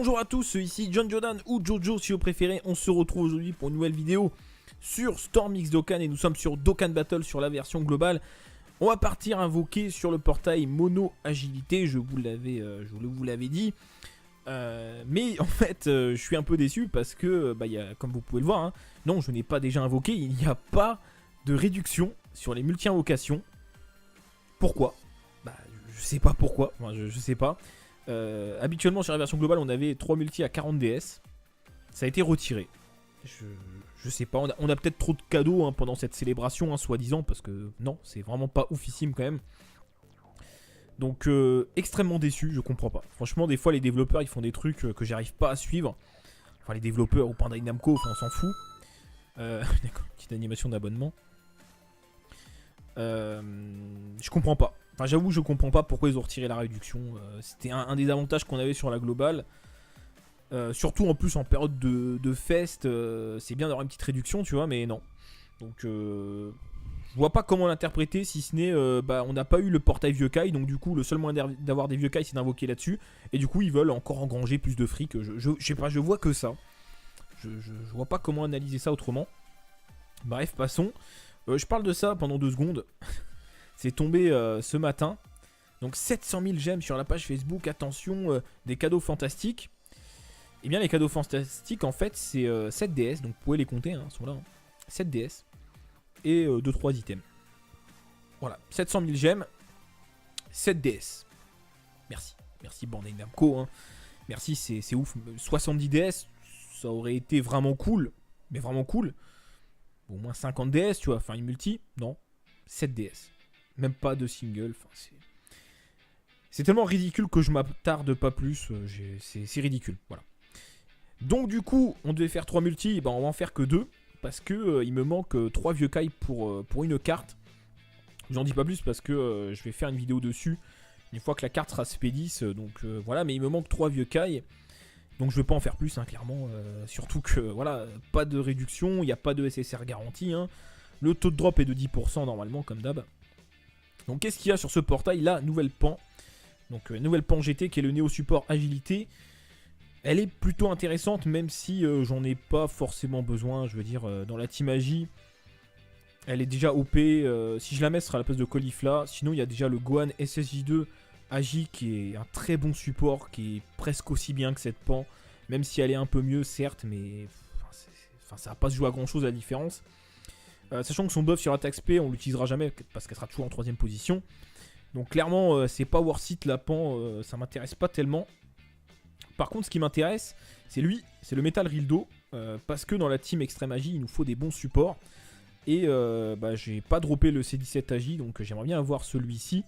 Bonjour à tous, ici John Jordan ou Jojo si vous préférez. On se retrouve aujourd'hui pour une nouvelle vidéo sur Storm X Dokkan et nous sommes sur Dokkan Battle sur la version globale. On va partir invoquer sur le portail Mono Agilité, je vous l'avais dit. Mais en fait, je suis un peu déçu parce que, comme vous pouvez le voir, hein, non, je n'ai pas déjà invoqué, il n'y a pas de réduction sur les multi-invocations. Pourquoi? Je sais pas pourquoi, enfin, je sais pas. Habituellement sur la version globale on avait 3 multi à 40 DS. Ça a été retiré. Je sais pas, on a peut-être trop de cadeaux hein, pendant cette célébration, hein, soi-disant, parce que non, c'est vraiment pas oufissime quand même. Donc extrêmement déçu, je comprends pas. Franchement, des fois les développeurs ils font des trucs que j'arrive pas à suivre. Enfin les développeurs ou Bandai Namco, enfin, on s'en fout. D'accord, petite animation d'abonnement. Je comprends pas. Enfin, j'avoue, je comprends pas pourquoi ils ont retiré la réduction. C'était un des avantages qu'on avait sur la globale. Surtout en plus en période de fest, c'est bien d'avoir une petite réduction, tu vois, mais non. Donc, je vois pas comment l'interpréter si ce n'est, on n'a pas eu le portail vieux Kai, donc du coup, le seul moyen d'avoir des vieux Kai, c'est d'invoquer là-dessus. Et du coup, ils veulent encore engranger plus de fric. Je sais pas, je vois que ça. Je vois pas comment analyser ça autrement. Bref, passons. Je parle de ça pendant 2 secondes. C'est tombé ce matin. Donc 700 000 j'aime sur la page Facebook. Attention, des cadeaux fantastiques. Et bien les cadeaux fantastiques en fait c'est 7 DS. Donc vous pouvez les compter, hein, ils sont là. Hein. 7 DS. Et 2-3 items. Voilà, 700 000 j'aime. 7 DS. Merci. Merci Bandai Namco. Hein. Merci, c'est ouf. 70 DS, ça aurait été vraiment cool. Mais vraiment cool. Au moins 50 DS, tu vois. Enfin une multi. Non. 7 DS. Même pas de single. Enfin, c'est tellement ridicule que je m'attarde pas plus. C'est ridicule. Voilà. Donc du coup, on devait faire 3 multi. Ben, on va en faire que 2. Parce que il me manque 3 vieux Kai pour une carte. J'en dis pas plus parce que je vais faire une vidéo dessus. Une fois que la carte sera Spédis. Donc voilà. Mais il me manque 3 vieux Kai. Donc je vais pas en faire plus, hein, clairement. Surtout que voilà, pas de réduction. Il n'y a pas de SSR garantie. Hein. Le taux de drop est de 10% normalement, comme d'hab. Donc qu'est-ce qu'il y a sur ce portail? La nouvelle pan. Donc nouvelle pan GT qui est le Néo Support Agilité. Elle est plutôt intéressante même si j'en ai pas forcément besoin. Je veux dire dans la team Agi. Elle est déjà OP. Si je la mets ce sera à la place de Caulifla. Sinon il y a déjà le Gohan SSJ2 Agi qui est un très bon support. Qui est presque aussi bien que cette pan. Même si elle est un peu mieux certes. Mais ça va pas se jouer à grand chose la différence. Sachant que son buff sur attaque SP on l'utilisera jamais parce qu'elle sera toujours en 3ème position. Donc clairement c'est pas worth it la pan, ça m'intéresse pas tellement. Par contre ce qui m'intéresse c'est lui, c'est le Metal Rildo. Parce que dans la team Extreme Agi il nous faut des bons supports. Et j'ai pas droppé le C17 Agi donc j'aimerais bien avoir celui-ci.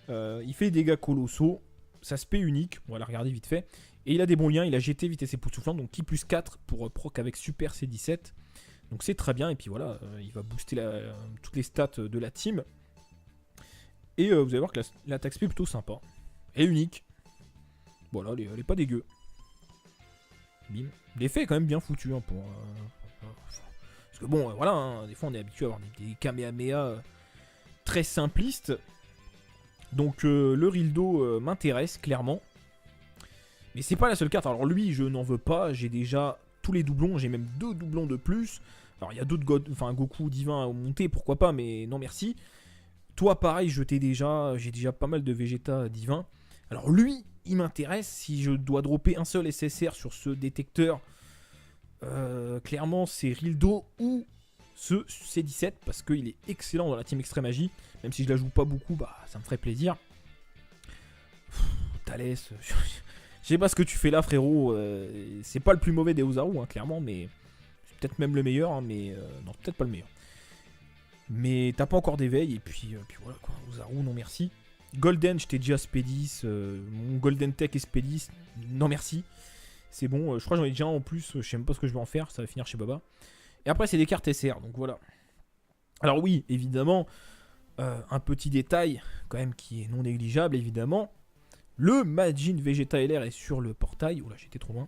Il fait des dégâts colossaux, ça se paie unique, on va la regarder vite fait. Et il a des bons liens, il a GT, vitesse époustouflante, donc qui plus 4 pour proc avec Super C17. Donc c'est très bien, et puis voilà, il va booster toutes les stats de la team. Et vous allez voir que l'attaque SP est plutôt sympa. Elle est unique. Voilà, elle est pas dégueu. Bim. L'effet est quand même bien foutu. Hein, parce que bon, voilà, hein, des fois on est habitué à avoir des Kamehameha très simplistes. Donc le Rildo m'intéresse clairement. Mais c'est pas la seule carte. Alors lui, je n'en veux pas, j'ai déjà... tous les doublons, j'ai même 2 doublons de plus. Alors il y a d'autres Goku divin à monter, pourquoi pas, mais non merci. Toi pareil, j'ai déjà pas mal de Vegeta divin. Alors lui, il m'intéresse si je dois dropper un seul SSR sur ce détecteur. Clairement c'est Rildo ou ce C17 parce qu'il est excellent dans la team Extreme Agi. Même si je la joue pas beaucoup, ça me ferait plaisir. Thalès... Je sais pas ce que tu fais là frérot, c'est pas le plus mauvais des Ozaru hein, clairement, mais c'est peut-être même le meilleur, hein, mais non peut-être pas le meilleur. Mais t'as pas encore d'éveil et puis voilà quoi, Ozaru non merci. Golden je t'ai déjà Spédis, mon Golden Tech et Spédis, non merci. C'est bon, je crois que j'en ai déjà un en plus, je sais même pas ce que je vais en faire, ça va finir chez Baba. Et après c'est des cartes SR, donc voilà. Alors oui, évidemment, un petit détail quand même qui est non négligeable évidemment. Le Majin Vegeta LR est sur le portail. Oula, j'étais trop loin.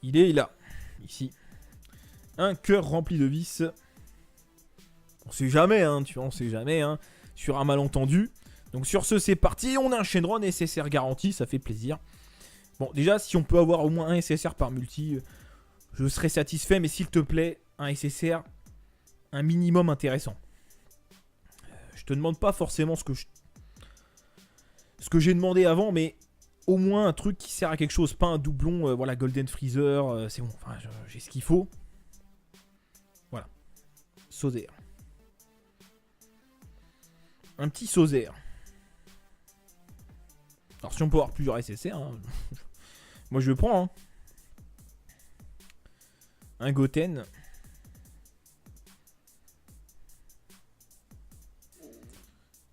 Il est là, ici. Un cœur rempli de vis. On sait jamais, hein, tu vois, on sait jamais, hein. Sur un malentendu. Donc sur ce, c'est parti. On a un Shenron SSR garanti, ça fait plaisir. Bon, déjà, si on peut avoir au moins un SSR par multi, je serais satisfait. Mais s'il te plaît, un SSR, un minimum intéressant. Je te demande pas forcément ce que j'ai demandé avant, mais au moins un truc qui sert à quelque chose. Pas un doublon, voilà, Golden Freezer, c'est bon. Enfin, j'ai ce qu'il faut. Voilà. Sauzer. Un petit Sauzer. Alors si on peut avoir plusieurs SSR, hein, moi je le prends. Hein. Un Goten.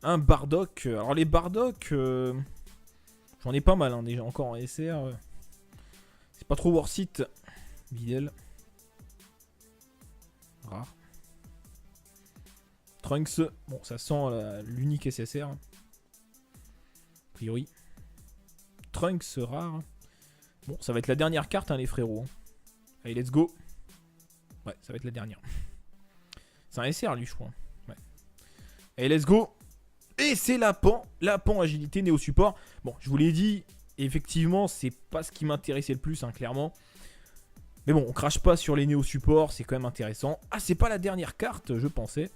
Un Bardock. Alors les Bardock, j'en ai pas mal hein, déjà encore en SR. C'est pas trop worth it. Videl. Rare. Trunks. Bon, ça sent l'unique SSR. A priori. Trunks rare. Bon, ça va être la dernière carte, hein, les frérots. Allez, let's go. Ouais, ça va être la dernière. C'est un SR, lui, je crois. Ouais. Allez, let's go. Et c'est Lapan. Lapan agilité, néo support. Bon, je vous l'ai dit, effectivement, c'est pas ce qui m'intéressait le plus, hein, clairement. Mais bon, on crache pas sur les néo supports, c'est quand même intéressant. Ah, c'est pas la dernière carte, je pensais.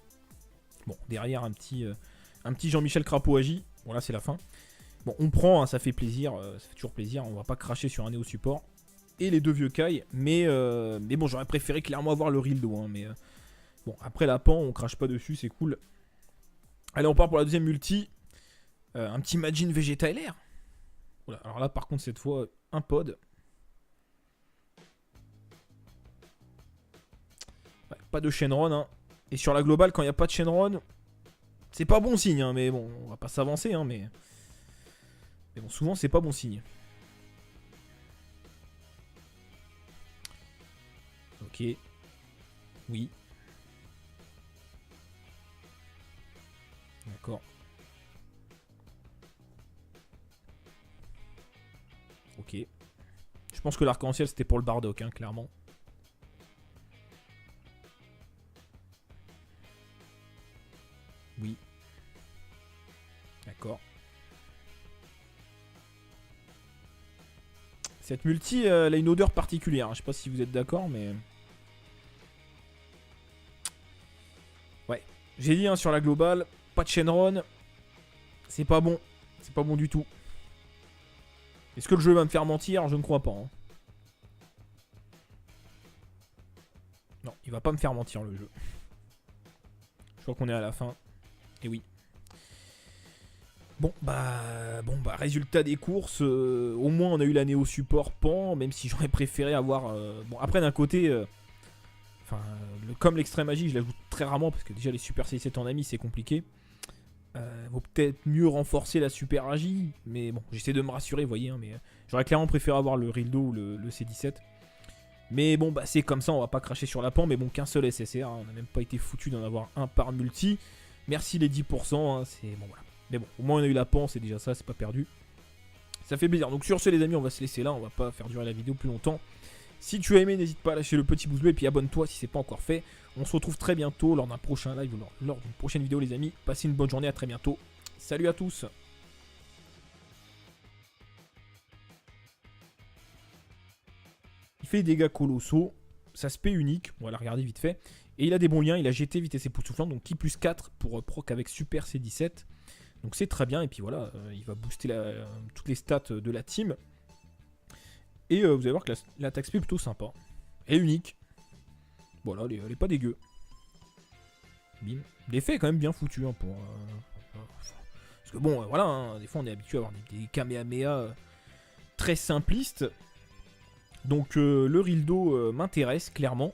Bon, derrière, un petit Jean-Michel Crapaud agi. Bon, là, c'est la fin. Bon, on prend, hein, ça fait plaisir, ça fait toujours plaisir, on va pas cracher sur un néo support. Et les deux vieux Kai, mais bon, j'aurais préféré clairement avoir le Rildo, hein, mais bon, après Lapan, on crache pas dessus, c'est cool. Allez, on part pour la deuxième multi, un petit Majin Vegeta LR. Voilà, alors là, par contre, cette fois, un pod. Ouais, pas de Shenron, hein. Et sur la globale, quand il n'y a pas de Shenron, c'est pas bon signe, hein, mais bon, on va pas s'avancer, hein, mais bon, souvent, c'est pas bon signe. Ok. Oui. D'accord. Ok. Je pense que l'arc-en-ciel, c'était pour le Bardock, hein, clairement. Oui. D'accord. Cette multi, elle a une odeur particulière. Hein. Je sais pas si vous êtes d'accord, mais... Ouais. J'ai dit, hein, sur la globale, pas de Shenron. C'est pas bon. C'est pas bon du tout. Est-ce que le jeu va me faire mentir? Je ne crois pas. Hein. Non, il va pas me faire mentir, le jeu. Je crois qu'on est à la fin. Et oui. Bon bah, résultat des courses, au moins on a eu la Néo Support Pan, même si j'aurais préféré avoir... Bon, après d'un côté, comme l'extrême magie, je l'ajoute très rarement, parce que déjà les Super C7 en ami, c'est compliqué. Vaut peut-être mieux renforcer la Super Agi, mais bon, j'essaie de me rassurer, vous voyez, hein, mais j'aurais clairement préféré avoir le Rildo ou le C17. Mais bon, bah c'est comme ça, on va pas cracher sur la Pan, mais bon, qu'un seul SSR, hein, on n'a même pas été foutu d'en avoir un par multi. Merci les 10%, hein, c'est... Bon voilà. Mais bon, au moins on a eu la Pan, c'est déjà ça, c'est pas perdu. Ça fait plaisir. Donc sur ce les amis, on va se laisser là, on va pas faire durer la vidéo plus longtemps. Si tu as aimé, n'hésite pas à lâcher le petit pouce bleu et puis abonne-toi si c'est pas encore fait. On se retrouve très bientôt lors d'un prochain live ou lors d'une prochaine vidéo les amis. Passez une bonne journée, à très bientôt. Salut à tous. Il fait des dégâts colossaux, ça se paie unique, on va la regarder vite fait. Et il a des bons liens, il a GT, vitesse époustouflante, donc qui plus 4 pour proc avec Super C17. Donc c'est très bien, et puis voilà, il va booster toutes les stats de la team. Et vous allez voir que l'attaque speed est plutôt sympa. Elle est unique. Voilà, elle est pas dégueu. Bim. L'effet est quand même bien foutu. Hein, parce que bon, voilà, hein, des fois on est habitué à avoir des Kamehameha très simplistes. Donc le Rildo m'intéresse clairement.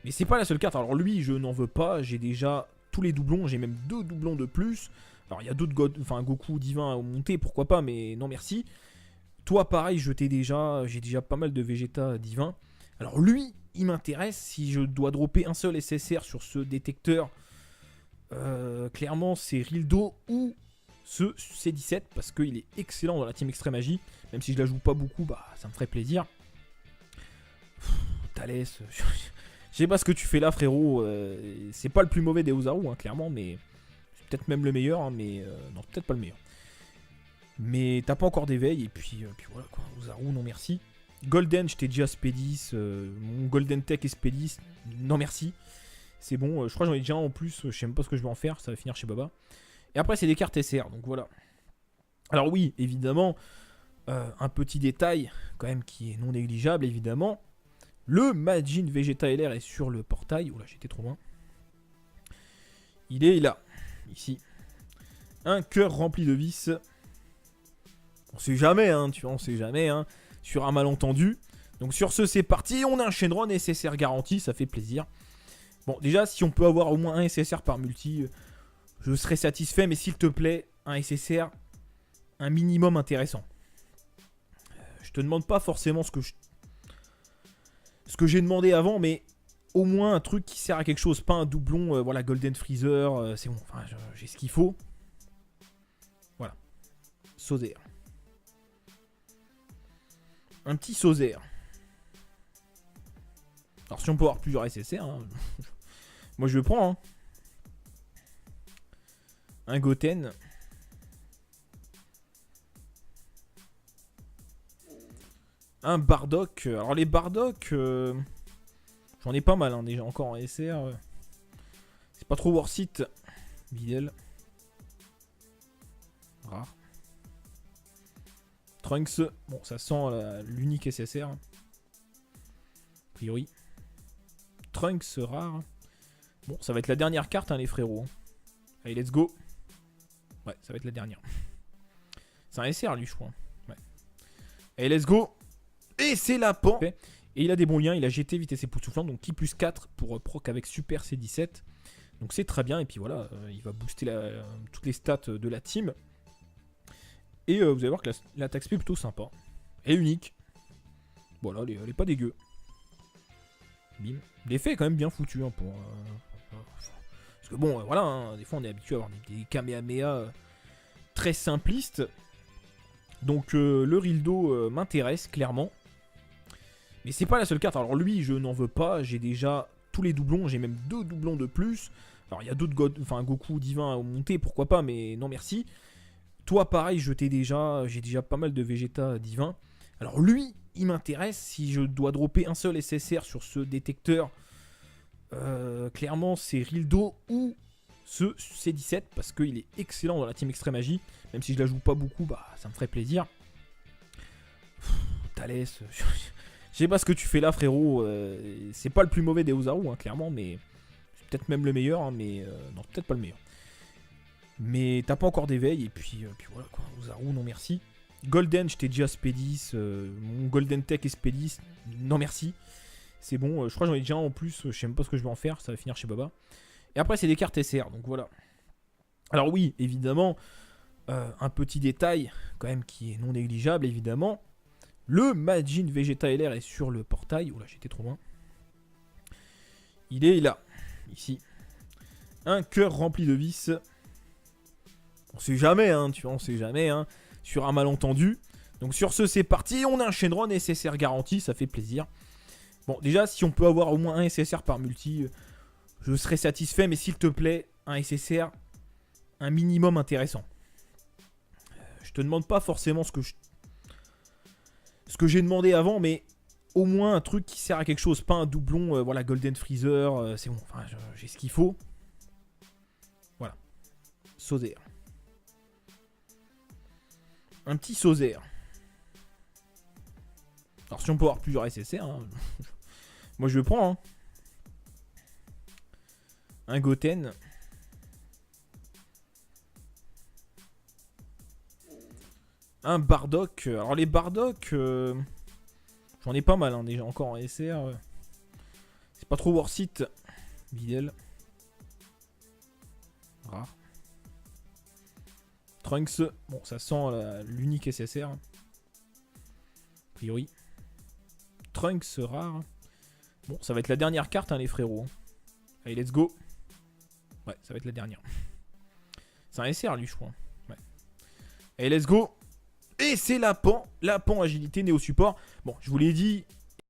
Mais c'est pas la seule carte. Alors lui, je n'en veux pas. J'ai déjà tous les doublons. J'ai même 2 doublons de plus. Alors il y a d'autres Goku divin à monter, pourquoi pas, mais non merci. Toi pareil, j'ai déjà pas mal de Vegeta divin. Alors lui, il m'intéresse. Si je dois dropper un seul SSR sur ce détecteur, clairement c'est Rildo ou ce C17 parce qu'il est excellent dans la team Extrême Magie. Même si je la joue pas beaucoup, bah ça me ferait plaisir. Thalès, je sais pas ce que tu fais là frérot. C'est pas le plus mauvais des Ozaru, hein, clairement, mais c'est peut-être même le meilleur, hein, mais non, peut-être pas le meilleur. Mais t'as pas encore d'éveil, et puis voilà quoi. Ozaru, non merci. Golden, j'étais déjà Spédis. Mon Golden Tech et Spédis, non merci. C'est bon, je crois que j'en ai déjà un en plus. Je sais même pas ce que je vais en faire, ça va finir chez Baba. Et après, c'est des cartes SR, donc voilà. Alors, oui, évidemment, un petit détail quand même qui est non négligeable, évidemment. Le Majin Vegeta LR est sur le portail. Oula, j'étais trop loin. Il est là, ici. Un cœur rempli de vis. On sait jamais, hein, tu vois, on sait jamais, hein. Sur un malentendu. Donc sur ce, c'est parti. On a un Shenron SSR garanti, ça fait plaisir. Bon, déjà, si on peut avoir au moins un SSR par multi, je serais satisfait. Mais s'il te plaît, un SSR, un minimum intéressant. Je te demande pas forcément ce que j'ai demandé avant, mais au moins un truc qui sert à quelque chose, pas un doublon. Voilà, Golden Freezer, c'est bon. Enfin, j'ai ce qu'il faut. Voilà. Sauzer. Un petit Sauzer. Alors si on peut avoir plusieurs SSR, hein, moi je le prends. Hein. Un Goten. Un Bardock. Alors les Bardock, j'en ai pas mal hein, déjà encore en SR. C'est pas trop worth it. Videl. Rare. Trunks. Bon, ça sent l'unique SSR. A priori. Trunks rare. Bon, ça va être la dernière carte, hein, les frérots. Allez, let's go. Ouais, ça va être la dernière. C'est un SR, lui, je crois. Ouais. Allez, let's go. Et c'est la pan. Et il a des bons liens. Il a GT, vitesse époustouflante. Donc, qui plus 4 pour proc avec Super C17. Donc, c'est très bien. Et puis voilà, il va booster toutes les stats de la team. Et vous allez voir que l'attaque SP est plutôt sympa. Elle est unique. Voilà, elle est pas dégueu. Bim. L'effet est quand même bien foutu. Hein, parce que bon, voilà, hein, des fois on est habitué à avoir des Kamehameha très simplistes. Donc le Rildo m'intéresse clairement. Mais c'est pas la seule carte. Alors lui, je n'en veux pas. J'ai déjà tous les doublons. J'ai même 2 doublons de plus. Alors il y a d'autres Goku divin à monter, pourquoi pas, mais non merci. Toi, pareil, j'ai déjà pas mal de Vegeta divin. Alors lui, il m'intéresse. Si je dois dropper un seul SSR sur ce détecteur, clairement, c'est Rildo ou ce C17 parce qu'il est excellent dans la team Extrême Magie. Même si je la joue pas beaucoup, bah ça me ferait plaisir. Thalès, je sais pas ce que tu fais là, frérot. C'est pas le plus mauvais des Ozaru, hein, clairement, mais c'est peut-être même le meilleur, hein, mais non, peut-être pas le meilleur. Mais t'as pas encore d'éveil, et puis voilà quoi, Ozaru, non merci. Golden, j'étais déjà Spédis. Mon Golden Tech et Spédis, non merci. C'est bon, je crois que j'en ai déjà un en plus. Je sais même pas ce que je vais en faire, ça va finir chez Baba. Et après, c'est des cartes SR, donc voilà. Alors, oui, évidemment, un petit détail quand même qui est non négligeable, évidemment. Le Majin Vegeta LR est sur le portail. Oula, j'étais trop loin. Il est là, ici. Un cœur rempli de vis. On sait jamais, hein, tu vois, on sait jamais, hein. Sur un malentendu. Donc sur ce, c'est parti. On a un Shenron SSR garanti, ça fait plaisir. Bon, déjà, si on peut avoir au moins un SSR par multi, je serais satisfait. Mais s'il te plaît, un SSR, un minimum intéressant. Je te demande pas forcément ce que j'ai demandé avant, mais au moins un truc qui sert à quelque chose. Pas un doublon, voilà, Golden Freezer, c'est bon. Enfin, j'ai ce qu'il faut. Voilà. Sauzer. Un petit Sauzer. Alors si on peut avoir plusieurs SSR, hein, moi je le prends. Hein. Un Goten. Un Bardock. Alors les Bardock, j'en ai pas mal hein, déjà encore en SR. C'est pas trop worth it. Videl. Rare. Trunks. Bon, ça sent l'unique SSR. A priori. Trunks rare. Bon, ça va être la dernière carte, hein, les frérots. Allez, let's go. Ouais, ça va être la dernière. C'est un SR, lui, je crois. Ouais. Allez, let's go. Et c'est la pan agilité néo support. Bon, je vous l'ai dit,